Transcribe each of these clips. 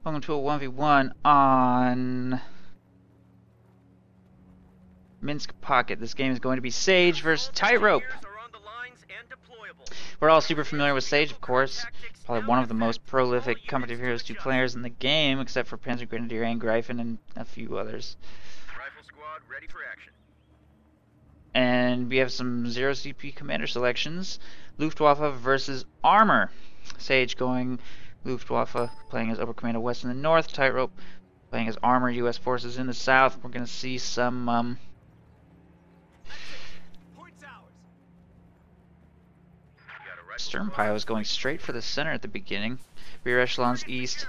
Welcome to a 1v1 on Minsk Pocket. This game is going to be Sage versus Tightrope. We're all super familiar with Sage, of course. Probably one of the most prolific competitive Heroes 2 players in the game, except for Panzer Grenadier and Gryphon and a few others. Rifle squad ready for action. And we have some 0 CP commander selections. Luftwaffe versus Armor. Sage going Luftwaffe, playing as Upper Command of West in the north. Tightrope playing as Armor, U.S. forces in the south. We're going to see some Stern Pyros going straight for the center at the beginning. Rear echelons east.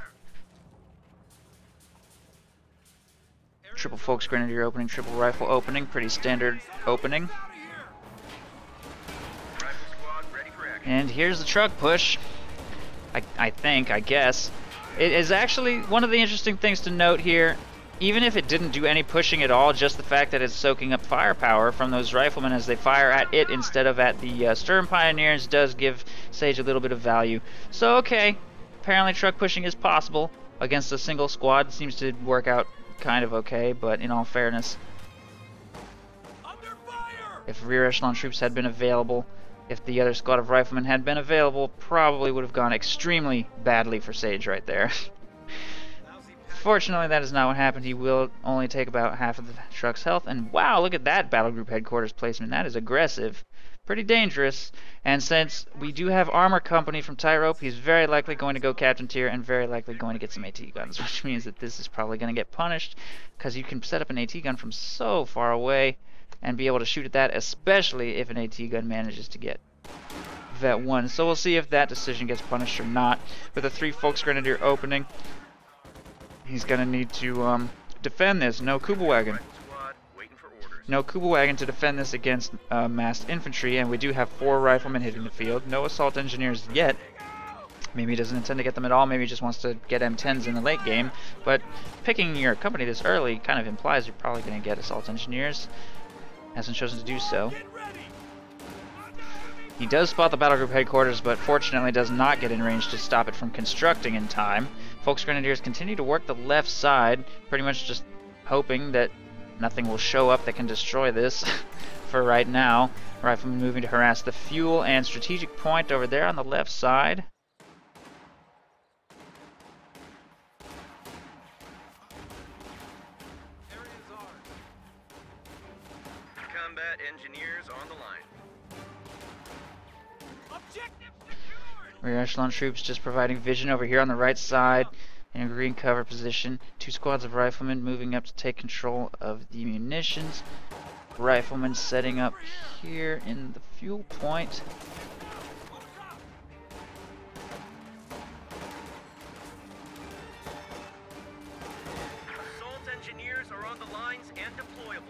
Triple Folks Grenadier opening, triple rifle opening. Pretty standard opening. And here's the truck push. I guess. It is actually one of the interesting things to note here. Even if it didn't do any pushing at all, just the fact that it's soaking up firepower from those riflemen as they fire at it instead of at the Stern Pioneers does give Sage a little bit of value. So okay, apparently truck pushing is possible against a single squad. Seems to work out kind of okay, but in all fairness, if rear echelon troops had been available, if the other squad of riflemen had been available, probably would have gone extremely badly for Sage right there. Fortunately, that is not what happened. He will only take about half of the truck's health. And wow, look at that battle group headquarters placement. That is aggressive. Pretty dangerous. And since we do have armor company from Tightrope, he's very likely going to go captain tier and very likely going to get some AT guns, which means that this is probably going to get punished because you can set up an AT gun from so far away and be able to shoot at that, especially if an AT gun manages to get Vet 1. So we'll see if that decision gets punished or not. With a 3 Folks Grenadier opening, he's going to need to defend this. No Kugelwagen. No Kugelwagen to defend this against massed infantry, and we do have 4 riflemen hitting the field. No assault engineers yet. Maybe he doesn't intend to get them at all. Maybe he just wants to get M10s in the late game. But picking your company this early kind of implies you're probably going to get assault engineers. Hasn't chosen to do so. He does spot the battle group headquarters, but fortunately does not get in range to stop it from constructing in time. Folks Grenadiers continue to work the left side, pretty much just hoping that nothing will show up that can destroy this for right now. Riflemen moving to harass the fuel and strategic point over there on the left side. Combat engineers on the line. Rear echelon troops just providing vision over here on the right side in a green cover position. 2 squads of riflemen moving up to take control of the munitions. Riflemen setting up here in the fuel point. Assault engineers are on the lines and deployable.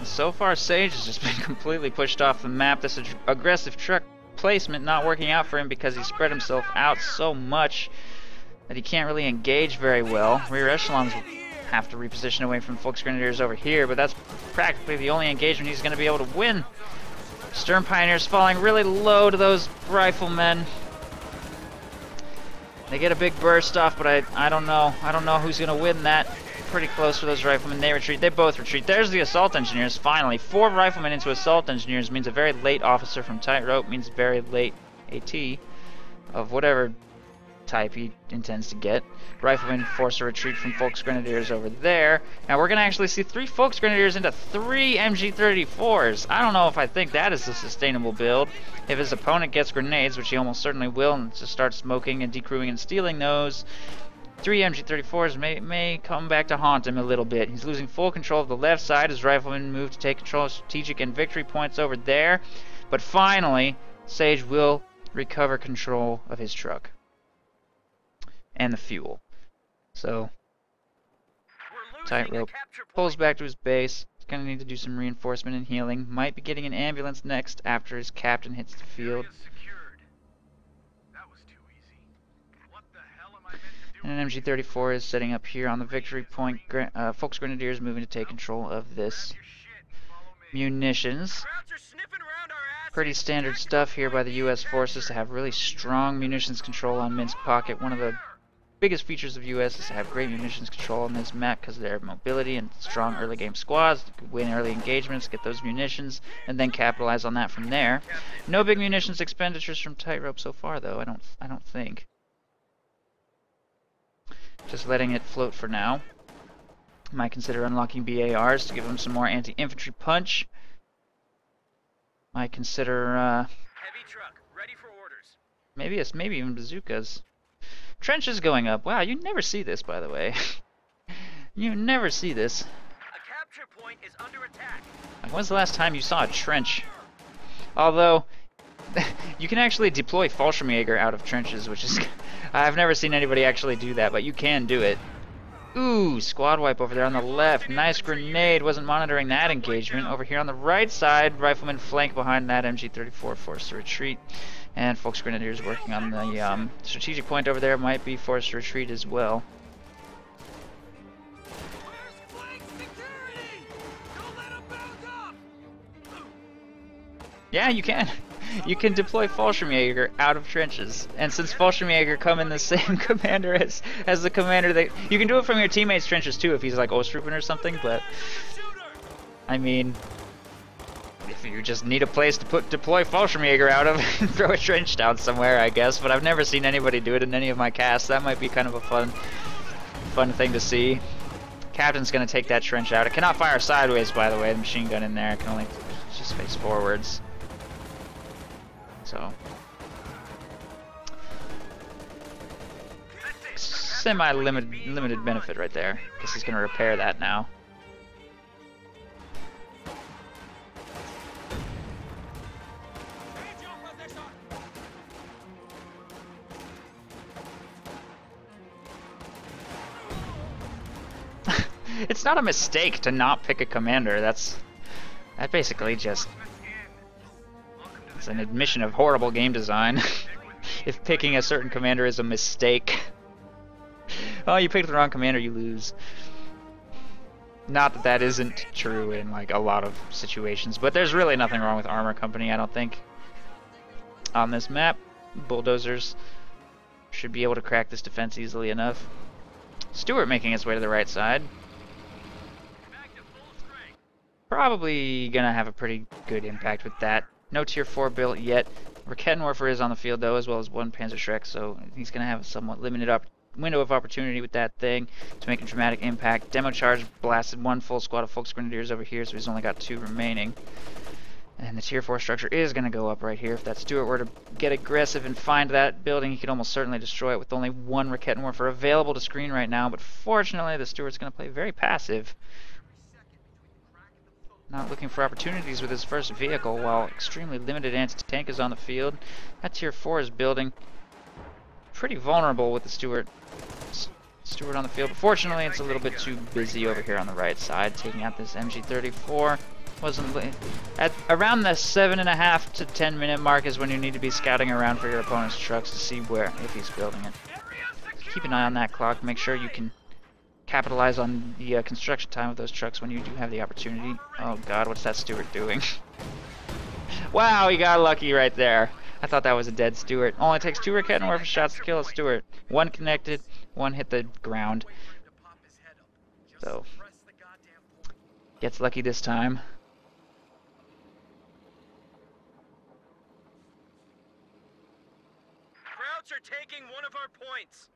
So far, Sage has just been completely pushed off the map. This aggressive truck placement not working out for him because he spread himself out so much that he can't really engage very well. Rear echelons will have to reposition away from Folks Grenadiers over here, but that's practically the only engagement he's going to be able to win. Stern Pioneers falling really low to those riflemen. They get a big burst off, but I don't know. I don't know who's going to win that. Pretty close for those riflemen. They retreat. They both retreat. There's the assault engineers. Finally, 4 riflemen into assault engineers means a very late officer from Tightrope, means very late AT of whatever type he intends to get. Riflemen force a retreat from Folks Grenadiers over there. Now we're going to actually see 3 Folks Grenadiers into 3 MG34s. I don't know if I think that is a sustainable build. If his opponent gets grenades, which he almost certainly will, and just starts smoking and decrewing and stealing those, 3 MG34s may come back to haunt him a little bit. He's losing full control of the left side. His riflemen move to take control of strategic and victory points over there. But finally, Sage will recover control of his truck and the fuel. So, Tightrope pulls back to his base. He's going to need to do some reinforcement and healing. Might be getting an ambulance next after his captain hits the field. And an MG-34 is setting up here on the victory point. Volksgrenadiers moving to take control of this munitions. Pretty standard stuff here by the U.S. forces to have really strong munitions control on Minsk Pocket. One of the biggest features of U.S. is to have great munitions control on this map because of their mobility and strong early game squads. Win early engagements, get those munitions, and then capitalize on that from there. No big munitions expenditures from Tightrope so far, though. I don't think. Just letting it float for now. Might consider unlocking BARs to give them some more anti-infantry punch. Might consider Heavy truck, ready for orders. maybe even bazookas. Trenches going up. Wow, you never see this, by the way. You never see this. A capture point is under attack. Like, when's the last time you saw a trench? Although, you can actually deploy Fallschirmjäger out of trenches, which is... I've never seen anybody actually do that, but you can do it. Ooh, squad wipe over there on the left. Nice grenade. Wasn't monitoring that engagement. Over here on the right side, riflemen flank behind that MG-34, forced to retreat. And Volksgrenadiers working on the strategic point over there, might be forced to retreat as well. Yeah, you can. You can deploy Fallschirmjäger out of trenches. And since Fallschirmjäger come in the same commander as the commander that... You can do it from your teammate's trenches too if he's like Ostrupen or something, but... I mean... If you just need a place to deploy Fallschirmjäger out of, throw a trench down somewhere, I guess. But I've never seen anybody do it in any of my casts. That might be kind of a fun thing to see. Captain's gonna take that trench out. It cannot fire sideways, by the way. The machine gun in there. It can only just face forwards. So, semi-limited benefit right there. Guess he's gonna repair that now. It's not a mistake to not pick a commander. That basically just... It's an admission of horrible game design. If picking a certain commander is a mistake. Oh, you picked the wrong commander, you lose. Not that that isn't true in like a lot of situations, but there's really nothing wrong with Armor Company, I don't think. On this map, bulldozers should be able to crack this defense easily enough. Stuart making its way to the right side. Probably gonna have a pretty good impact with that. No tier 4 built yet. Rakettenwerfer is on the field though, as well as one Panzerschreck, so he's going to have a somewhat limited window of opportunity with that thing to make a dramatic impact. Demo charge blasted one full squad of Volksgrenadiers over here, so he's only got 2 remaining. And the tier 4 structure is going to go up right here. If that Stuart were to get aggressive and find that building, he could almost certainly destroy it with only one Rakettenwerfer available to screen right now, but fortunately the Stuart's going to play very passive. Not looking for opportunities with his first vehicle, while extremely limited anti-tank is on the field. That tier 4 is building pretty vulnerable with the Stuart on the field, but fortunately it's a little bit too busy over here on the right side, taking out this MG-34. Wasn't at around the 7.5 to 10 minute mark is when you need to be scouting around for your opponent's trucks to see if he's building it. Keep an eye on that clock, make sure you can capitalize on the construction time of those trucks when you do have the opportunity. Oh god, what's that Stuart doing? Wow, he got lucky right there. I thought that was a dead Stuart. Only takes 2 Rakettenwerfer shots to kill a Stuart. One connected, one hit the ground. So, gets lucky this time. Krauts are taking one of our points.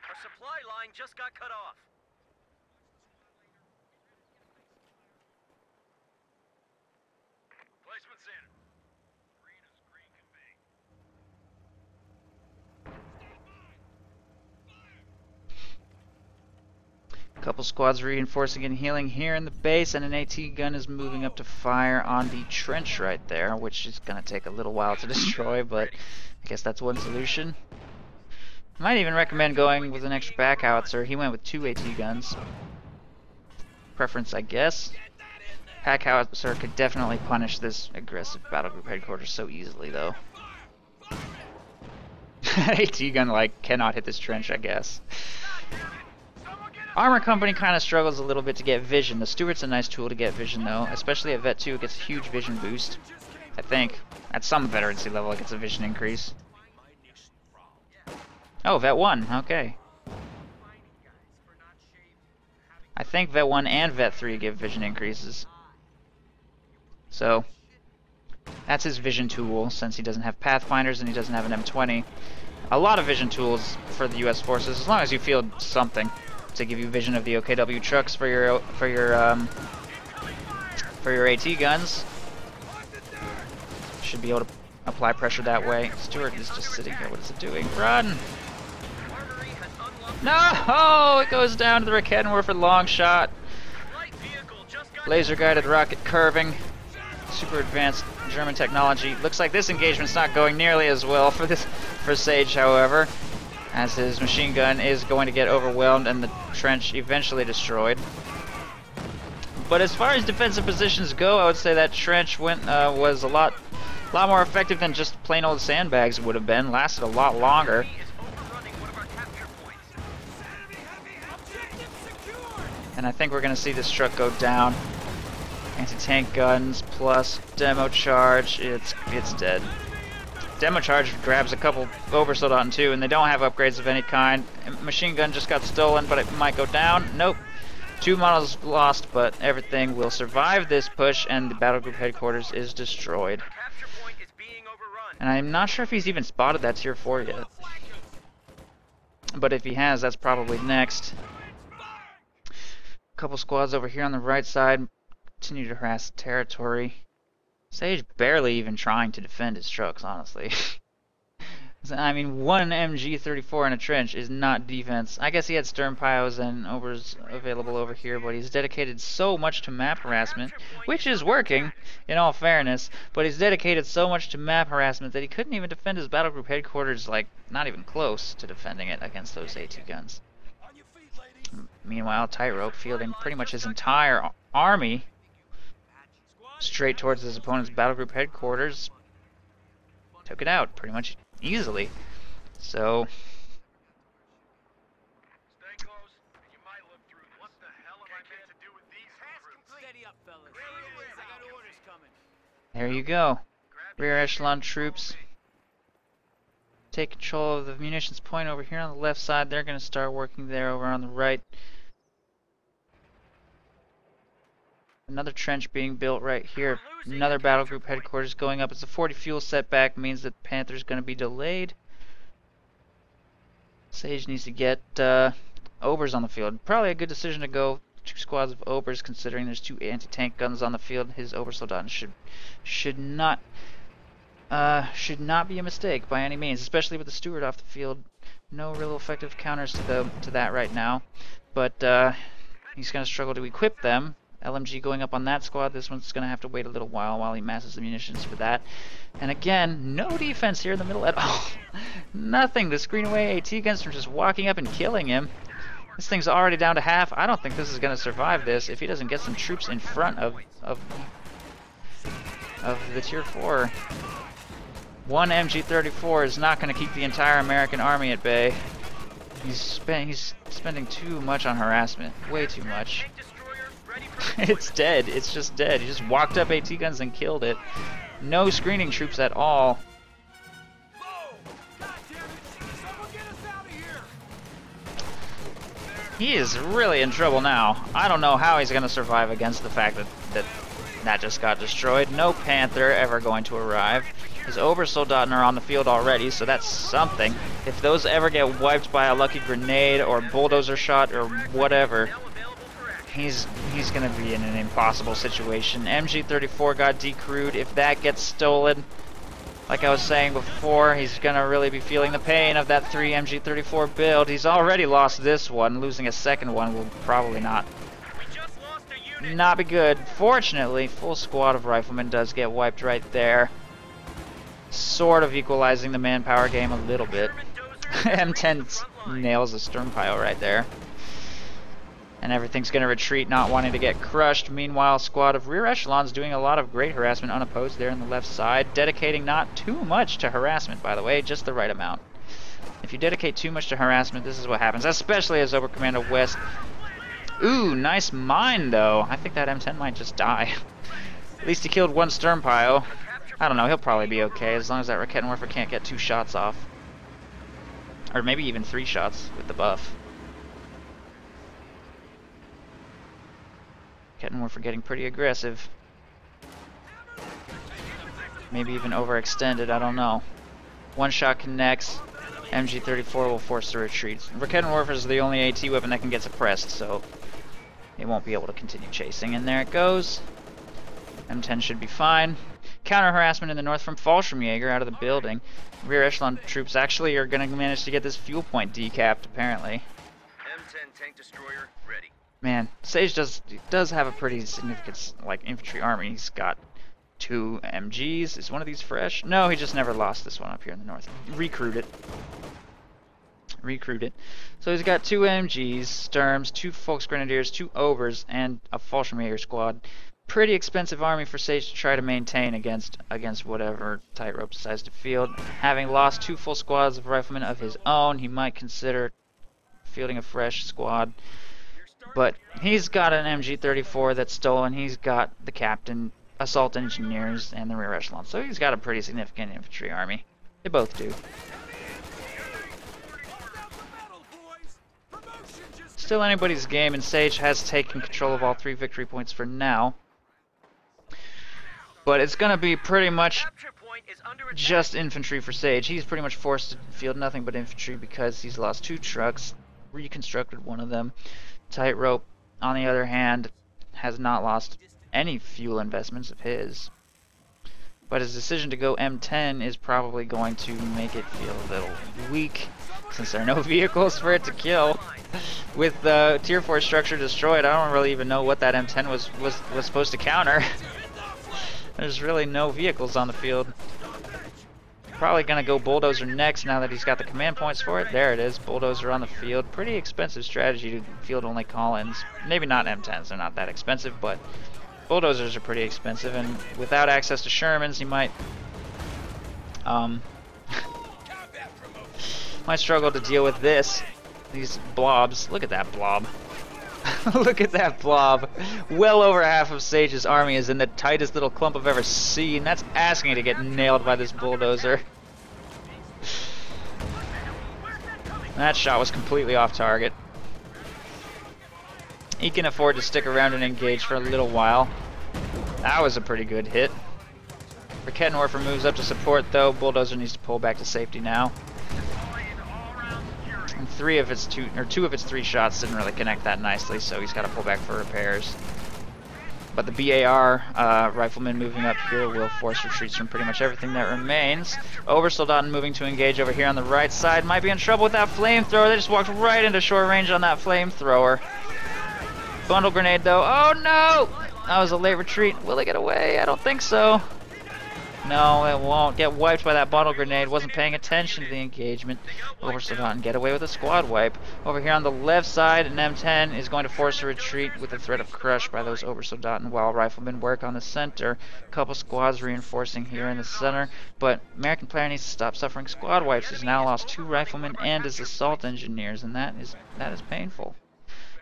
Our supply line just got cut off. Replacement's in. Green is green convey. Couple squads reinforcing and healing here in the base, and an AT gun is moving up to fire on the trench right there, which is going to take a little while to destroy, but I guess that's one solution. Might even recommend going with an extra back howitzer. He went with 2 AT guns. Preference, I guess. Pack howitzer could definitely punish this aggressive battle group headquarters so easily, though. AT gun like cannot hit this trench, I guess. Armor Company kind of struggles a little bit to get vision. The Stuart's a nice tool to get vision though, especially at Vet 2. It gets a huge vision boost. I think at some veterancy level it gets a vision increase. Oh, Vet 1. Okay. I think Vet 1 and Vet 3 give vision increases. So that's his vision tool, since he doesn't have Pathfinders and he doesn't have an M20. A lot of vision tools for the U.S. forces, as long as you field something to give you vision of the OKW trucks for your AT guns. Should be able to apply pressure that way. Stuart is just sitting here. What is it doing? Run! No! Oh, it goes down to the Raketenwerfer long shot. Laser guided rocket curving. Super advanced German technology. Looks like this engagement's not going nearly as well for Sage, however, as his machine gun is going to get overwhelmed and the trench eventually destroyed. But as far as defensive positions go, I would say that trench was a lot more effective than just plain old sandbags would have been. Lasted a lot longer. And I think we're going to see this truck go down. Anti-tank guns plus demo charge. It's dead. Demo charge grabs a couple Obersoldaten too, and they don't have upgrades of any kind. Machine gun just got stolen, but it might go down. Nope. 2 models lost, but everything will survive this push, and the battle group headquarters is destroyed. And I'm not sure if he's even spotted that tier 4 yet. But if he has, that's probably next. Couple squads over here on the right side continue to harass the territory. Sage barely even trying to defend his trucks, honestly. I mean, one MG34 in a trench is not defense. I guess he had Sternpios and Obers available over here, but he's dedicated so much to map harassment, which is working, in all fairness, but he's dedicated so much to map harassment that he couldn't even defend his battle group headquarters, like, not even close to defending it against those AT guns. Meanwhile, Tightrope fielding pretty much his entire army straight towards his opponent's battle group headquarters. Took it out pretty much easily. So Stay close. You might look through. What the hell am I meant to do with these recruits? Steady up, fellas. I got orders coming. there you go. Rear echelon troops take control of the munitions point over here on the left side. They're going to start working there over on the right. Another trench being built right here. Another battle group headquarters going up. It's a 40 fuel setback, means that Panther's going to be delayed. Sage needs to get Obers on the field. Probably a good decision to go 2 squads of Obers, considering there's 2 anti-tank guns on the field. His Obersoldaten should not be a mistake by any means, especially with the Stuart off the field. No real effective counters to that right now, but he's going to struggle to equip them. LMG going up on that squad. This one's going to have to wait a little while he masses the munitions for that. And again, no defense here in the middle at all. Nothing to screen away AT guns from just walking up and killing him. This thing's already down to half. I don't think this is going to survive this if he doesn't get some troops in front of the tier 4. One MG34 is not going to keep the entire American army at bay. He's spending too much on harassment. Way too much. It's dead. It's just dead. He just walked up AT guns and killed it. No screening troops at all. He is really in trouble now. I don't know how he's going to survive against the fact that just got destroyed. No Panther ever going to arrive. His Obersoldaten are on the field already, so that's something. If those ever get wiped by a lucky grenade or bulldozer shot or whatever, he's going to be in an impossible situation. MG34 got decrewed. If that gets stolen, like I was saying before, he's going to really be feeling the pain of that 3 MG34 build. He's already lost this one. Losing a second one will probably not be good. Fortunately, full squad of riflemen does get wiped right there. Sort of equalizing the manpower game a little bit. M10 nails a Sternpile right there. And everything's going to retreat, not wanting to get crushed. Meanwhile, squad of rear echelons doing a lot of great harassment unopposed there on the left side. Dedicating not too much to harassment, by the way, just the right amount. If you dedicate too much to harassment, this is what happens, especially as Oberkommando West. Ooh, nice mine, though. I think that M10 might just die. At least he killed one Sturmpile. I don't know, he'll probably be okay, as long as that Rakettenwerfer can't get 2 shots off. Or maybe even 3 shots with the buff. Rakettenwerfer getting pretty aggressive. Maybe even overextended, I don't know. 1 shot connects. MG34 will force the retreat. Rakettenwerfer is the only AT weapon that can get suppressed, so it won't be able to continue chasing. And there it goes. M10 should be fine. Counter harassment in the north from Fallschirmjäger out of the building. Rear echelon troops actually are going to manage to get this fuel point decapped, apparently. M10 tank destroyer ready. Man, Sage does have a pretty significant infantry army. He's got 2 MGs. Is one of these fresh? No, he just never lost this one up here in the north. Recruit it. So he's got 2 MGs, Sturms, 2 Volksgrenadiers, 2 Obers, and a Fallschirmjäger squad. Pretty expensive army for Sage to try to maintain against whatever Tightrope decides to field. Having lost 2 full squads of riflemen of his own, he might consider fielding a fresh squad. But he's got an MG34 that's stolen. He's got the captain, assault engineers, and the rear echelon. So he's got a pretty significant infantry army. They both do. Still anybody's game, and Sage has taken control of all 3 victory points for now. But it's going to be pretty much just infantry for Sage. He's pretty much forced to field nothing but infantry because he's lost 2 trucks, reconstructed one of them. Tightrope, on the other hand, has not lost any fuel investments of his. But his decision to go M10 is probably going to make it feel a little weak, since there are no vehicles for it to kill. With the Tier 4 structure destroyed, I don't really even know what that M10 was supposed to counter. There's really no vehicles on the field. Probably gonna go Bulldozer next now that he's got the command points for it. There it is, Bulldozer on the field. Pretty expensive strategy to field only Collins. Maybe not M10s, they're not that expensive, but Bulldozers are pretty expensive, and without access to Shermans, he might might struggle to deal with these blobs. Look at that blob. Look at that blob. Well over half of Sage's army is in the tightest little clump I've ever seen. That's asking to get nailed by this bulldozer. That shot was completely off target. He can afford to stick around and engage for a little while. That was a pretty good hit. Rakettenwerfer moves up to support though. Bulldozer needs to pull back to safety now. And 2 of its 3 shots didn't really connect that nicely, so he's got to pull back for repairs. But the BAR riflemen moving up here will force retreats from pretty much everything that remains. Obersoldaten moving to engage over here on the right side. Might be in trouble with that flamethrower. They just walked right into short range on that flamethrower. Bundle grenade though. Oh no! That was a late retreat. Will they get away? I don't think so. No, it won't. Get wiped by that bundle grenade. Wasn't paying attention to the engagement. Obersoldaten get away with a squad wipe. Over here on the left side, an M10 is going to force a retreat with the threat of crush by those Obersoldaten while riflemen work on the center. A couple squads reinforcing here in the center, but American player needs to stop suffering squad wipes. He's now lost 2 riflemen and his assault engineers, and that is painful.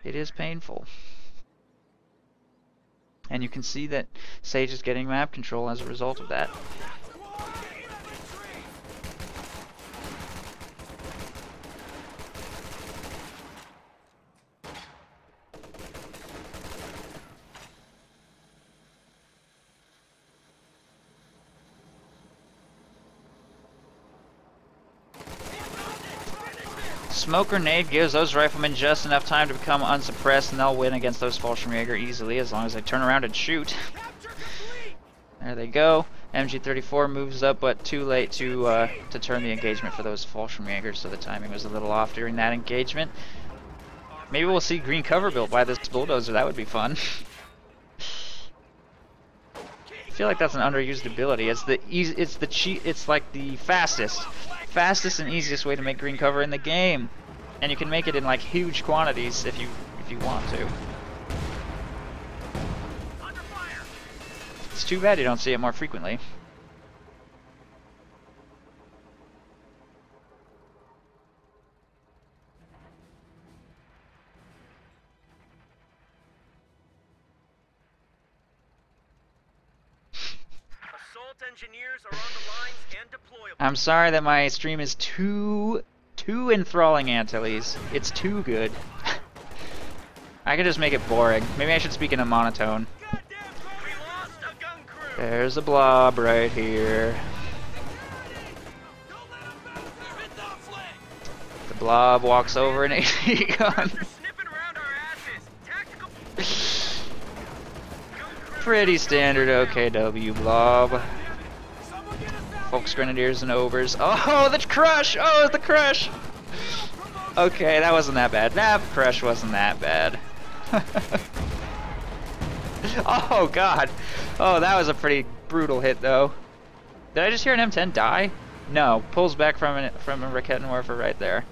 It is painful. And you can see that Sage is getting map control as a result of that. Smoke grenade gives those riflemen just enough time to become unsuppressed, and they'll win against those Fallschirmjäger easily as long as they turn around and shoot. There they go. MG34 moves up, but too late to turn the engagement for those Fallschirmjägers, so the timing was a little off during that engagement. Maybe we'll see green cover built by this bulldozer. That would be fun. I feel like that's an underused ability. It's like the fastest and easiest way to make green cover in the game, and you can make it in like huge quantities if you want to. It's too bad you don't see it more frequently. Assault engineers are on the lines and deployable. I'm sorry that my stream is too enthralling, Antilles. It's too good. I could just make it boring. Maybe I should speak in a monotone. We lost a gun crew. There's a blob right here. The blob walks over an AT gun. They're sniffing around our asses. Tactical. Pretty standard OKW blob. Folks, Grenadiers, and Overs. Oh, the crush! Oh, the crush! Okay, that wasn't that bad. That crush wasn't that bad. Oh, God. Oh, that was a pretty brutal hit, though. Did I just hear an M10 die? No. Pulls back from a Raketenwerfer right there.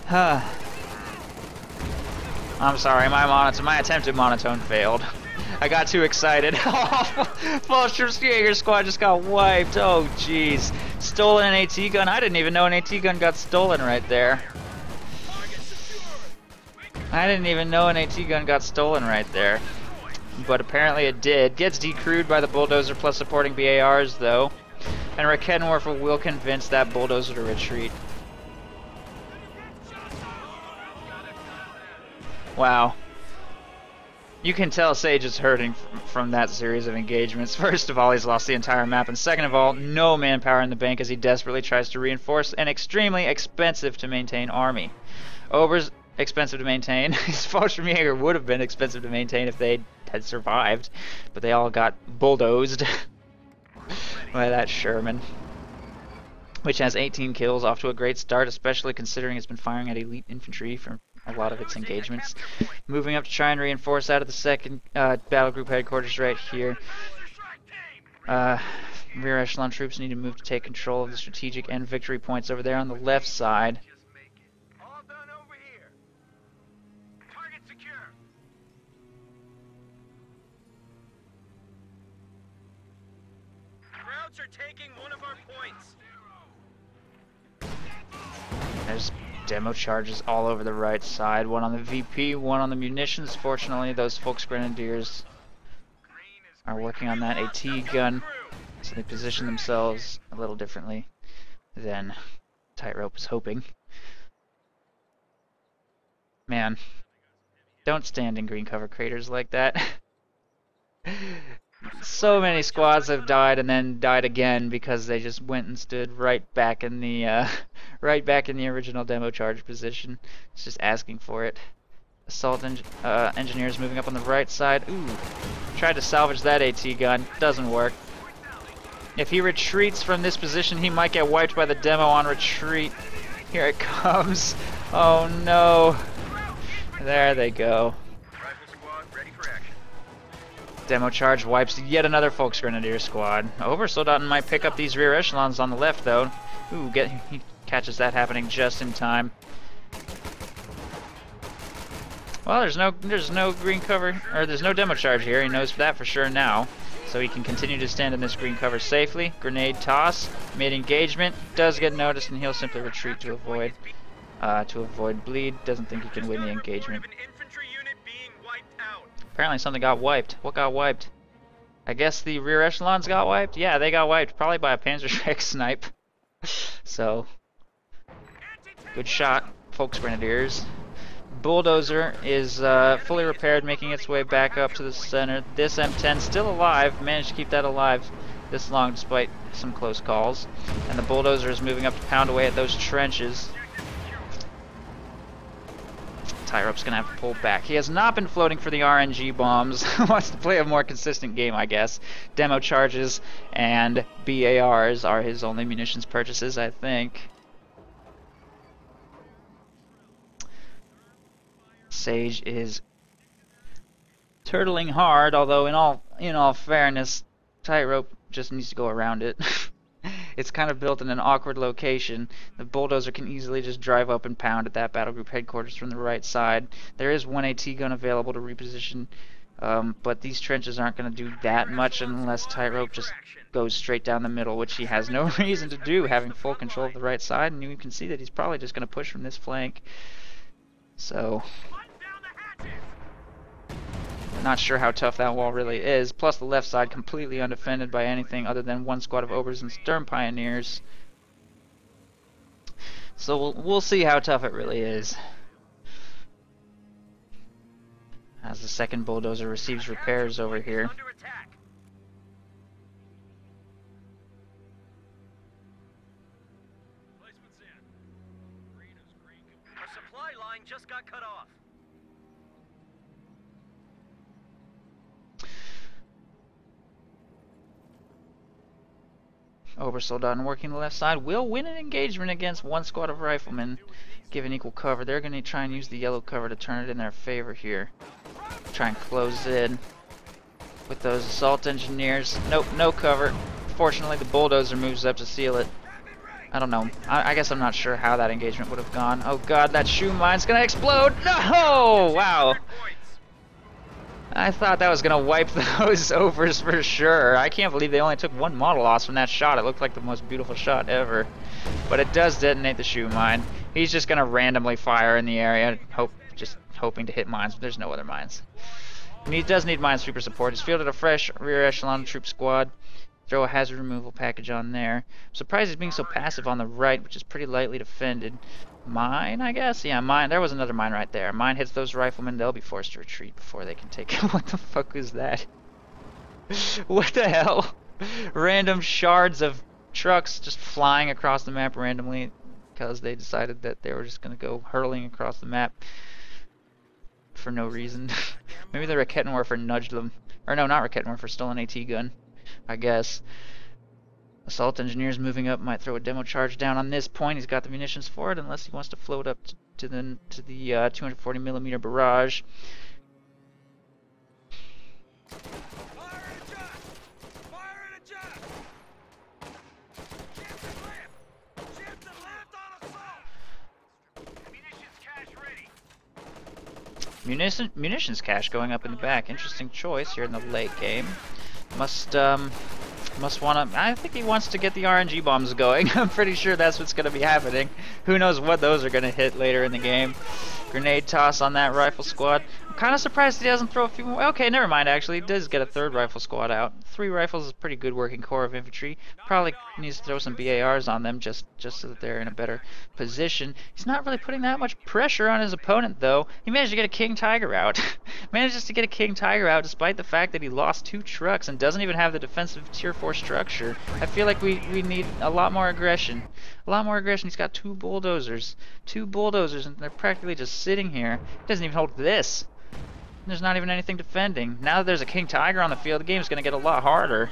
I'm sorry, my attempted monotone failed. I got too excited. Falstrup's Jaeger squad just got wiped. Oh, jeez. Stolen an AT gun? I didn't even know an AT gun got stolen right there. I didn't even know an AT gun got stolen right there. But apparently it did. Gets decrewed by the bulldozer plus supporting BARs, though. And Raketenwerfer will convince that bulldozer to retreat. Wow. You can tell Sage is hurting from that series of engagements. First of all, he's lost the entire map, and second of all, no manpower in the bank as he desperately tries to reinforce an extremely expensive to maintain army. Ober's expensive to maintain. His Fallschirmjäger would have been expensive to maintain if they had survived, but they all got bulldozed by that Sherman, which has 18 kills, off to a great start, especially considering it's been firing at elite infantry from a lot of its engagements. Moving up to try and reinforce out of the second battle group headquarters right here. Rear echelon troops need to move to take control of the strategic and victory points over there on the left side. All done over here. Target secure. Crowds are taking one of our points. There's demo charges all over the right side. One on the VP, one on the munitions. Fortunately, those folks Grenadiers are working on that AT gun, so they position themselves a little differently than Tightrope was hoping. Man, don't stand in green cover craters like that. So many squads have died and then died again because they just went and stood right back in the original demo charge position. It's just asking for it. Assault engineers moving up on the right side. Ooh, tried to salvage that AT gun. Doesn't work. If he retreats from this position, he might get wiped by the demo on retreat. Here it comes. Oh no. There they go. Demo charge wipes yet another Folks Grenadier squad. Oversoldaten might pick up these rear echelons on the left, though. Ooh, he catches that happening just in time. Well, there's no green cover, or there's no demo charge here. He knows that for sure now, so he can continue to stand in this green cover safely. Grenade toss, mid engagement, does get noticed, and he'll simply retreat to avoid bleed. Doesn't think he can win the engagement. Apparently something got wiped. What got wiped? I guess the rear echelons got wiped? Yeah, they got wiped. Probably by a Panzerschreck snipe. So, good shot, Folks Grenadiers. Bulldozer is fully repaired, making its way back up to the center. This M10 still alive. Managed to keep that alive this long despite some close calls. And the Bulldozer is moving up to pound away at those trenches. Tightrope's gonna have to pull back. He has not been floating for the RNG bombs. Wants to play a more consistent game, I guess. Demo charges and BARs are his only munitions purchases, I think. Sage is turtling hard, although in all fairness, Tightrope just needs to go around it. It's kind of built in an awkward location. The Bulldozer can easily just drive up and pound at that battle group headquarters from the right side. There is one AT gun available to reposition, but these trenches aren't going to do that much unless Tightrope just goes straight down the middle, which he has no reason to do, having full control of the right side, and you can see that he's probably just going to push from this flank. So, Not sure how tough that wall really is. Plus the left side completely undefended by anything other than one squad of Obers and Stern Pioneers. So we'll see how tough it really is. As the second bulldozer receives repairs over here. Our supply line just got cut off. Obersoldaten working the left side will win an engagement against one squad of riflemen, given equal cover. They're going to try and use the yellow cover to turn it in their favor here. Try and close in with those assault engineers. Nope, no cover. Fortunately, the bulldozer moves up to seal it. I don't know. I guess I'm not sure how that engagement would have gone. Oh god, that shoe mine's going to explode! No! Wow. I thought that was going to wipe those overs for sure. I can't believe they only took one model loss from that shot. It looked like the most beautiful shot ever. But it does detonate the shoe mine. He's just going to randomly fire in the area, just hoping to hit mines, but there's no other mines. And he does need minesweeper support. He's fielded a fresh rear echelon troop squad. Throw a hazard removal package on there. I'm surprised he's being so passive on the right, which is pretty lightly defended. Mine, I guess? Yeah, mine. There was another mine right there. Mine hits those riflemen, they'll be forced to retreat before they can take it. What the fuck is that? What the hell? Random shards of trucks just flying across the map randomly because they decided that they were just going to go hurling across the map for no reason. Maybe the Rakettenwerfer nudged them. Or no, not Rakettenwerfer, stole an AT gun, I guess. Assault engineers moving up might throw a demo charge down on this point. He's got the munitions for it, unless he wants to float up to the 240mm barrage. Fire and adjust! Fire and adjust! Shift and left! Shift and left on assault! Munitions cache ready! Munitions cache going up in the back. Interesting choice here in the late game. Must want to. I think he wants to get the RNG bombs going. I'm pretty sure that's what's going to be happening. Who knows what those are going to hit later in the game. Grenade toss on that rifle squad. I'm kind of surprised he doesn't throw a few more. Okay, never mind, actually. He does get a third rifle squad out. 3 rifles is a pretty good working corps of infantry. Probably needs to throw some BARs on them just so that they're in a better position. He's not really putting that much pressure on his opponent, though. He managed to get a King Tiger out. Manages to get a King Tiger out despite the fact that he lost 2 trucks and doesn't even have the defensive tier 4 structure. I feel like we need a lot more aggression. A lot more aggression. He's got 2 bulldozers. 2 bulldozers, and they're practically just sitting here. He doesn't even hold this. There's not even anything defending. Now that there's a King Tiger on the field, the game's going to get a lot harder.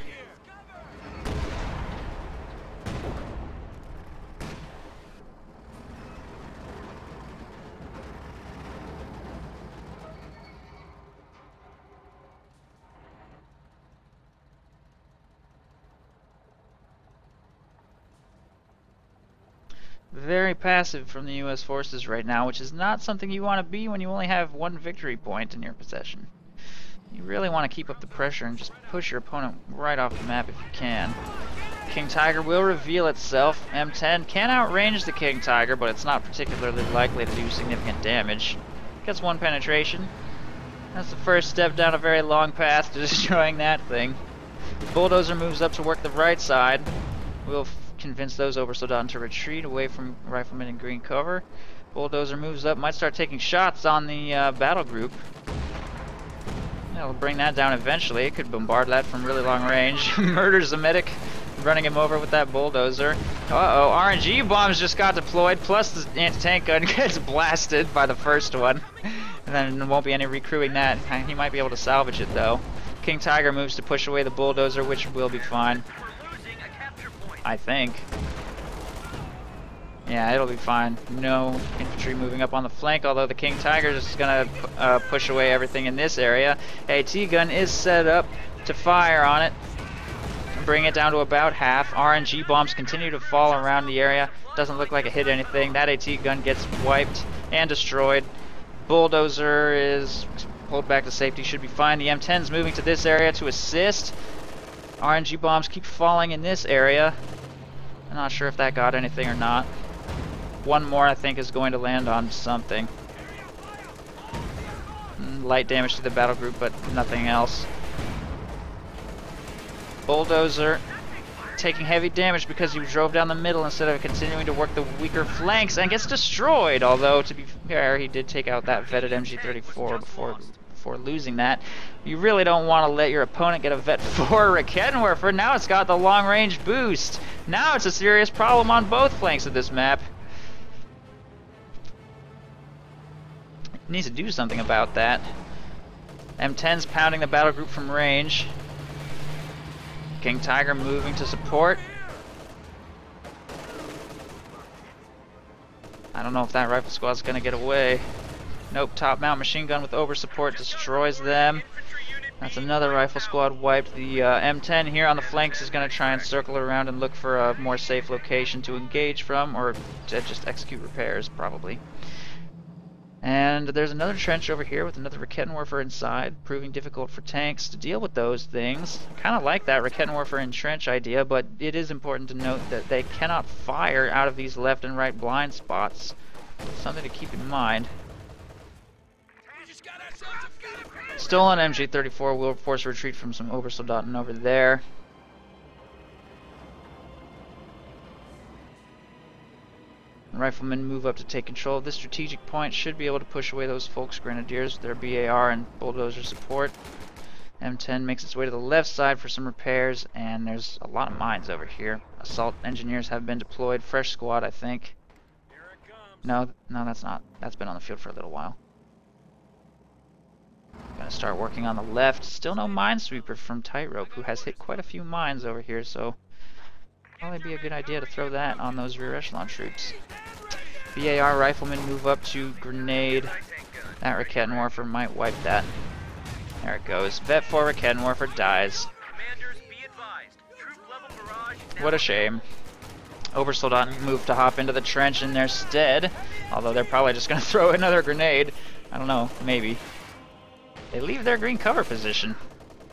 Very passive from the U.S. forces right now, which is not something you want to be when you only have 1 victory point in your possession. You really want to keep up the pressure and just push your opponent right off the map if you can. King Tiger will reveal itself. M10 can outrange the King Tiger, but it's not particularly likely to do significant damage. Gets 1 penetration. That's the first step down a very long path to destroying that thing. Bulldozer moves up to work the right side. We'll convince those Obersoldaten to retreat away from riflemen in green cover. Bulldozer moves up, might start taking shots on the battle group. It'll bring that down eventually. It could bombard that from really long range. Murders the medic, running him over with that bulldozer. Uh-oh, RNG bombs just got deployed, plus the anti-tank gun gets blasted by the first one. And then there won't be any recrewing that. He might be able to salvage it though. King Tiger moves to push away the bulldozer, which will be fine. I think. Yeah, it'll be fine. No infantry moving up on the flank, although the King Tiger is going to push away everything in this area. AT gun is set up to fire on it. Bring it down to about half. RNG bombs continue to fall around the area. Doesn't look like it hit anything. That AT gun gets wiped and destroyed. Bulldozer is pulled back to safety. Should be fine. The M10's moving to this area to assist. RNG bombs keep falling in this area. I'm not sure if that got anything or not. 1 more, I think, is going to land on something. Light damage to the battle group, but nothing else. Bulldozer taking heavy damage because he drove down the middle instead of continuing to work the weaker flanks and gets destroyed. Although, to be fair, he did take out that vetted MG34 before losing that. You really don't want to let your opponent get a vet 4 Raketenwerfer. Now it's got the long range boost. Now it's a serious problem on both flanks of this map. It needs to do something about that. M10's pounding the battle group from range. King Tiger moving to support. I don't know if that rifle squad's gonna get away. Nope, top mount machine gun with over support destroys them. That's another rifle squad wiped. The M10 here on the flanks is gonna try and circle around and look for a more safe location to engage from, or to just execute repairs, probably. And there's another trench over here with another Raketenwerfer inside, proving difficult for tanks to deal with those things. Kind of like that Raketenwerfer in trench idea, but it is important to note that they cannot fire out of these left and right blind spots. Something to keep in mind. Stolen MG34 will force a retreat from some Obersoldaten over there. Riflemen move up to take control of this strategic point, should be able to push away those Volksgrenadiers with their BAR and bulldozer support. M10 makes its way to the left side for some repairs, and there's a lot of mines over here. Assault engineers have been deployed. Fresh squad, I think. No, that's not. That's been on the field for a little while. Gonna start working on the left. Still no minesweeper from Tightrope, who has hit quite a few mines over here, so probably be a good idea to throw that on those rear echelon troops. BAR riflemen move up to grenade. That Raketenwerfer might wipe that. There it goes. Vet 4 Raketenwerfer dies. What a shame. Obersoldaten move to hop into the trench in their stead, although they're probably just going to throw another grenade. I don't know, maybe. They leave their green cover position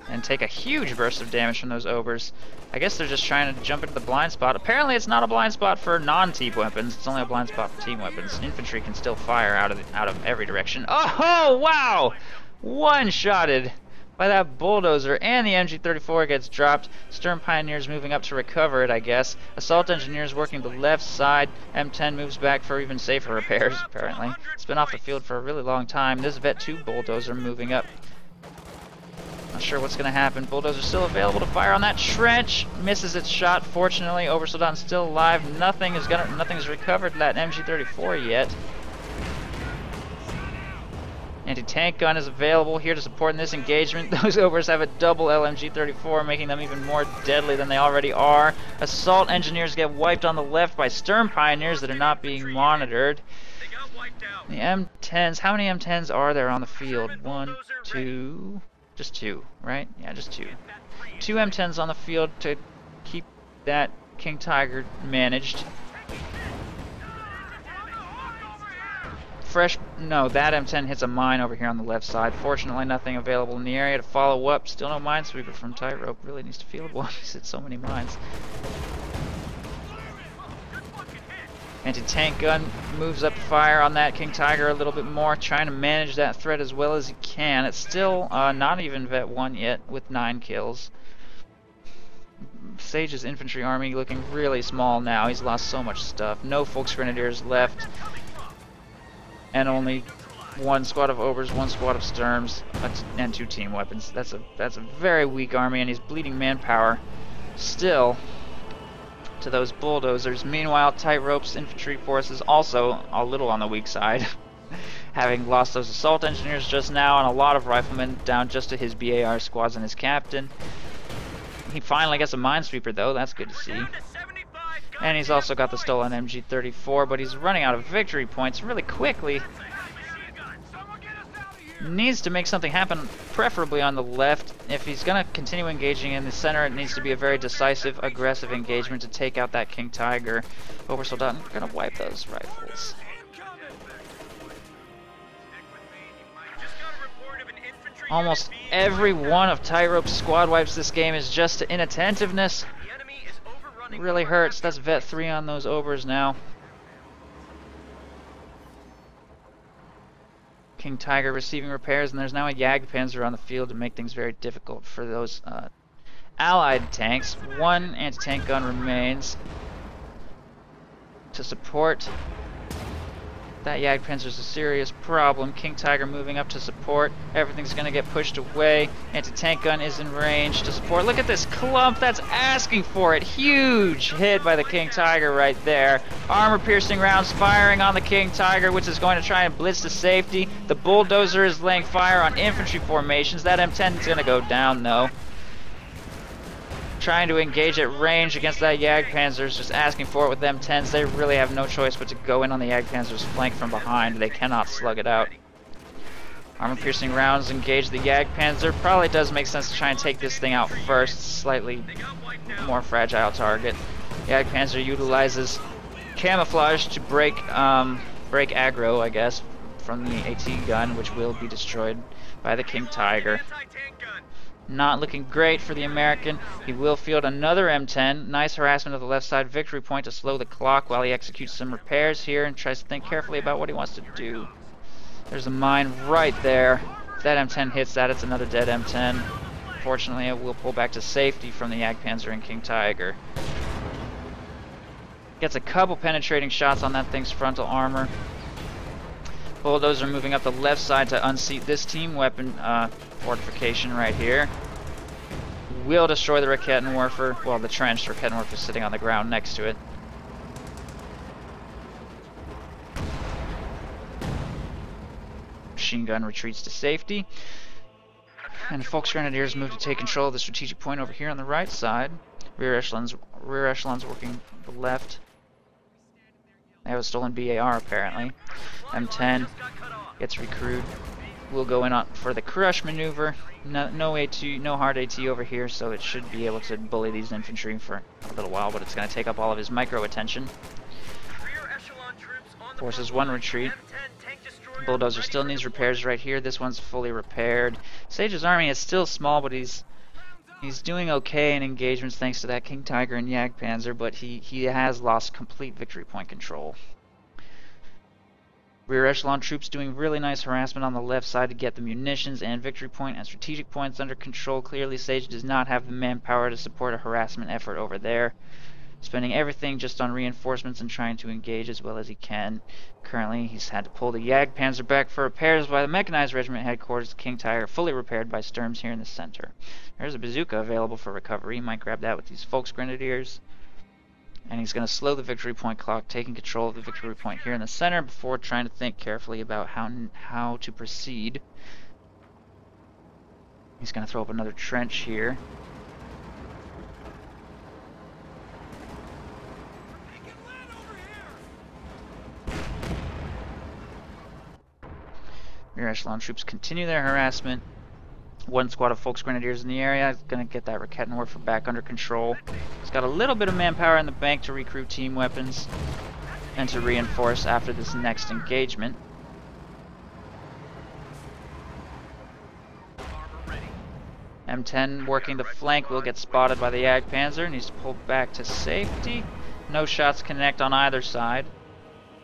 and take a huge burst of damage from those Obers. I guess they're just trying to jump into the blind spot. Apparently it's not a blind spot for non-team weapons, it's only a blind spot for team weapons. Infantry can still fire out of every direction. Oh, wow! One-shotted by that bulldozer, and the MG34 gets dropped. Stern Pioneers moving up to recover it, I guess. Assault Engineers working the left side. M10 moves back for even safer repairs, apparently. It's been off the field for a really long time. This Vet 2 bulldozer moving up. Not sure what's going to happen. Bulldozer still available to fire on that trench. Misses its shot. Fortunately, Obersoldaten's still alive. Nothing's recovered that MG34 yet. Anti-tank gun is available here to support in this engagement. Those Obers have a double LMG-34, making them even more deadly than they already are. Assault engineers get wiped on the left by Stern Pioneers that are not being monitored. The M10s, how many M10s are there on the field? One, two, just two, right? Yeah, just two. Two M10s on the field to keep that King Tiger managed. No, that M10 hits a mine over here on the left side. Fortunately, nothing available in the area to follow up. Still no minesweeper from Tightrope. Really needs to field one. He's hit so many mines. Anti-tank gun moves up fire on that King Tiger a little bit more, trying to manage that threat as well as he can. It's still not even Vet 1 yet with 9 kills. Sage's infantry army looking really small now. He's lost so much stuff. No Volksgrenadiers left. And only one squad of Obers, one squad of Sturms, and 2 team weapons. That's a very weak army, and he's bleeding manpower still to those bulldozers. Meanwhile, Tightrope's infantry force is also a little on the weak side, having lost those assault engineers just now, and a lot of riflemen down just to his BAR squads and his captain. He finally gets a minesweeper, though. That's good to see. And he's also got the stolen MG34, but he's running out of victory points really quickly. Needs to make something happen, preferably on the left. If he's going to continue engaging in the center, it needs to be a very decisive, aggressive engagement to take out that King Tiger. Obersoldaten are going to wipe those rifles. Almost every one of Tightrope's squad wipes this game is just to inattentiveness. Really hurts. That's Vet 3 on those Obers now. King Tiger receiving repairs, and there's now a Jagdpanzer on the field to make things very difficult for those Allied tanks. One anti-tank gun remains to support. That Jagdpanzer's a serious problem. King Tiger moving up to support. Everything's going to get pushed away. Anti-tank gun is in range to support. Look at this clump that's asking for it. Huge hit by the King Tiger right there. Armor-piercing rounds firing on the King Tiger, which is going to try and blitz to safety. The bulldozer is laying fire on infantry formations. That M10 is going to go down, though. Trying to engage at range against that Jagdpanzer's, just asking for it with M10s. They really have no choice but to go in on the Jagdpanzer's flank from behind. They cannot slug it out. Armor-piercing rounds engage the Jagdpanzer. Probably does make sense to try and take this thing out first. Slightly more fragile target. Jagdpanzer utilizes camouflage to break aggro, I guess, from the AT gun, which will be destroyed by the King Tiger. Not looking great for the American. He will field another M10. Nice harassment of the left side victory point to slow the clock while he executes some repairs here and tries to think carefully about what he wants to do. There's a mine right there. If that M10 hits that, it's another dead M10. Fortunately, it will pull back to safety from the Jagdpanzer and King Tiger. Gets a couple penetrating shots on that thing's frontal armor. Bulldozer moving up the left side to unseat this team weapon fortification right here. Will destroy the Raketenwerfer, well, the trenched Raketenwerfer sitting on the ground next to it. Machine gun retreats to safety. And Volksgrenadiers move to take control of the strategic point over here on the right side. Rear echelons working the left. They have a stolen BAR apparently. M10 gets recruited. We'll go in on for the crush maneuver. No AT, no hard AT over here, so it should be able to bully these infantry for a little while, but it's going to take up all of his micro attention. Forces one retreat. Bulldozer still needs repairs right here. This one's fully repaired. Sage's army is still small, but he's doing okay in engagements thanks to that King Tiger and Jagdpanzer, but he has lost complete victory point control. Rear echelon troops doing really nice harassment on the left side to get the munitions and victory point and strategic points under control. Clearly Sage does not have the manpower to support a harassment effort over there. Spending everything just on reinforcements and trying to engage as well as he can. Currently he's had to pull the Jagdpanzer back for repairs by the Mechanized Regiment headquarters. King Tiger fully repaired by Sturms here in the center. There's a bazooka available for recovery. He might grab that with these Volksgrenadiers. And he's going to slow the victory point clock, taking control of the victory point here in the center before trying to think carefully about how to proceed. He's going to throw up another trench here. Rear echelon troops continue their harassment. One squad of Volksgrenadiers in the area is going to get that Raketenwerfer back under control. He's got a little bit of manpower in the bank to recruit team weapons and to reinforce after this next engagement. M10 working the flank will get spotted by the Jagdpanzer. Needs to pull back to safety. No shots connect on either side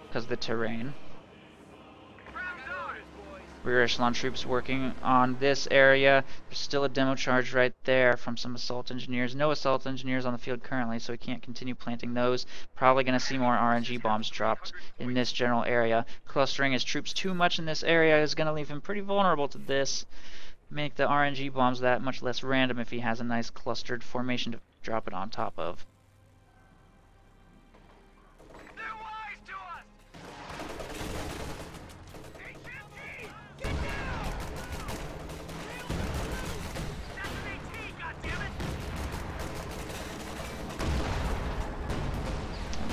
because of the terrain. Rear echelon troops working on this area. There's still a demo charge right there from some assault engineers. No assault engineers on the field currently, so we can't continue planting those. Probably going to see more RNG bombs dropped in this general area. Clustering his troops too much in this area is going to leave him pretty vulnerable to this. Make the RNG bombs that much less random if he has a nice clustered formation to drop it on top of.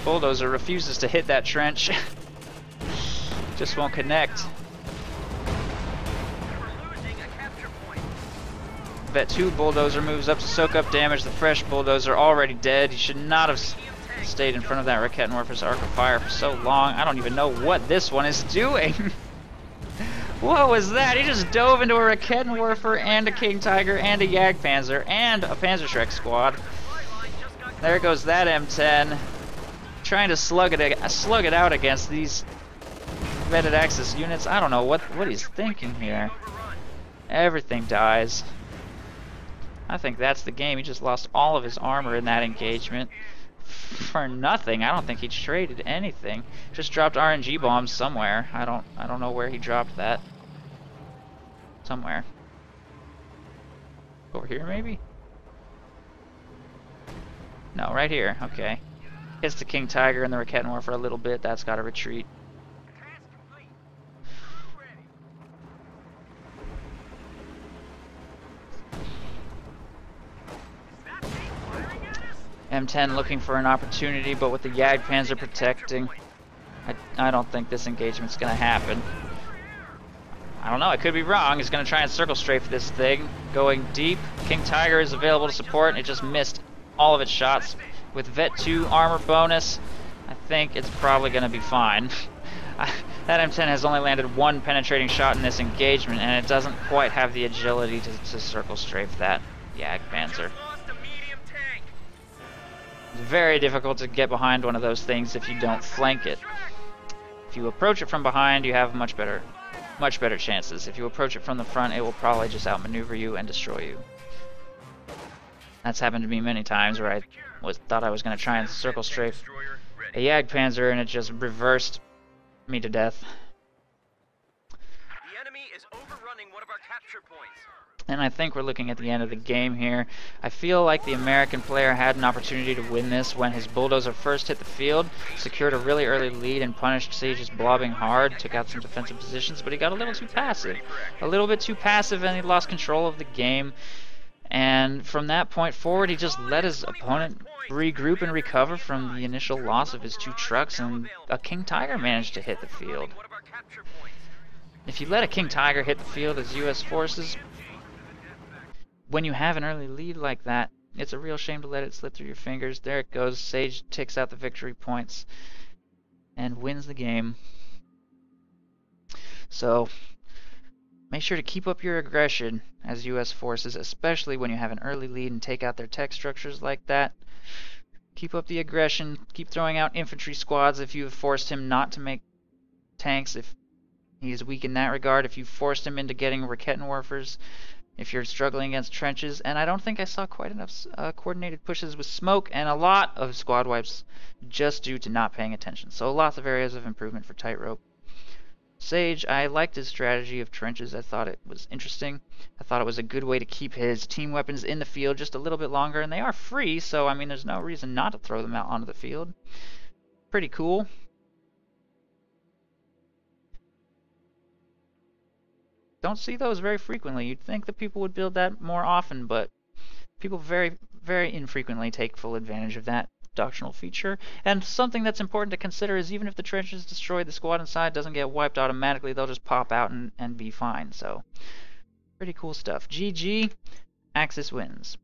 Bulldozer refuses to hit that trench. Just won't connect. Vet 2 Bulldozer moves up to soak up damage. The fresh Bulldozer already dead. He should not have stayed in front of that Raketenwerfer's arc of fire for so long. I don't even know what this one is doing. What was that? He just dove into a Raketenwerfer and a King Tiger and a Jagdpanzer and a Panzerschreck squad. There goes that M10. Trying to slug it out against these vetted Axis units. I don't know what he's thinking here. Everything dies. I think that's the game. He just lost all of his armor in that engagement for nothing. I don't think he traded anything. Just dropped RNG bombs somewhere. I don't know where he dropped that. Somewhere. Over here maybe? No, right here. Okay. Hits the King Tiger and the Rakettenwerfer for a little bit. That's got to retreat. M10 looking for an opportunity, but with the Jagdpanzer protecting, I don't think this engagement's going to happen. I don't know, I could be wrong. He's going to try and circle strafe this thing. Going deep. King Tiger is available to support, and it just missed all of its shots. With Vet 2 armor bonus, I think it's probably going to be fine. That M10 has only landed one penetrating shot in this engagement, and it doesn't quite have the agility to circle strafe that Jagdpanzer. It's very difficult to get behind one of those things if you don't flank it. If you approach it from behind, you have much better chances. If you approach it from the front, it will probably just outmaneuver you and destroy you. That's happened to me many times where I thought I was going to try and circle strafe a Jagdpanzer and it just reversed me to death. The enemy is overrunning one of our capture points. And I think we're looking at the end of the game here. I feel like the American player had an opportunity to win this when his bulldozer first hit the field, secured a really early lead and punished Sage's blobbing hard, took out some defensive positions, but he got a little too passive. A little bit too passive and he lost control of the game. And from that point forward, he just let his opponent regroup and recover from the initial loss of his two trucks, and a King Tiger managed to hit the field. If you let a King Tiger hit the field as U.S. forces, when you have an early lead like that, it's a real shame to let it slip through your fingers. There it goes. Sage ticks out the victory points and wins the game. So make sure to keep up your aggression as U.S. forces, especially when you have an early lead and take out their tech structures like that. Keep up the aggression. Keep throwing out infantry squads if you have forced him not to make tanks, if he is weak in that regard. If you forced him into getting Rakettenwerfers, if you're struggling against trenches. And I don't think I saw quite enough coordinated pushes with smoke and a lot of squad wipes just due to not paying attention. So lots of areas of improvement for Tightrope. Sage, I liked his strategy of trenches. I thought it was interesting. I thought it was a good way to keep his team weapons in the field just a little bit longer, and they are free, so I mean there's no reason not to throw them out onto the field. Pretty cool. Don't see those very frequently. You'd think that people would build that more often, but people very, very infrequently take full advantage of that doctrinal feature. And something that's important to consider is even if the trench is destroyed, the squad inside doesn't get wiped automatically. They'll just pop out and be fine. So pretty cool stuff. GG. Axis wins.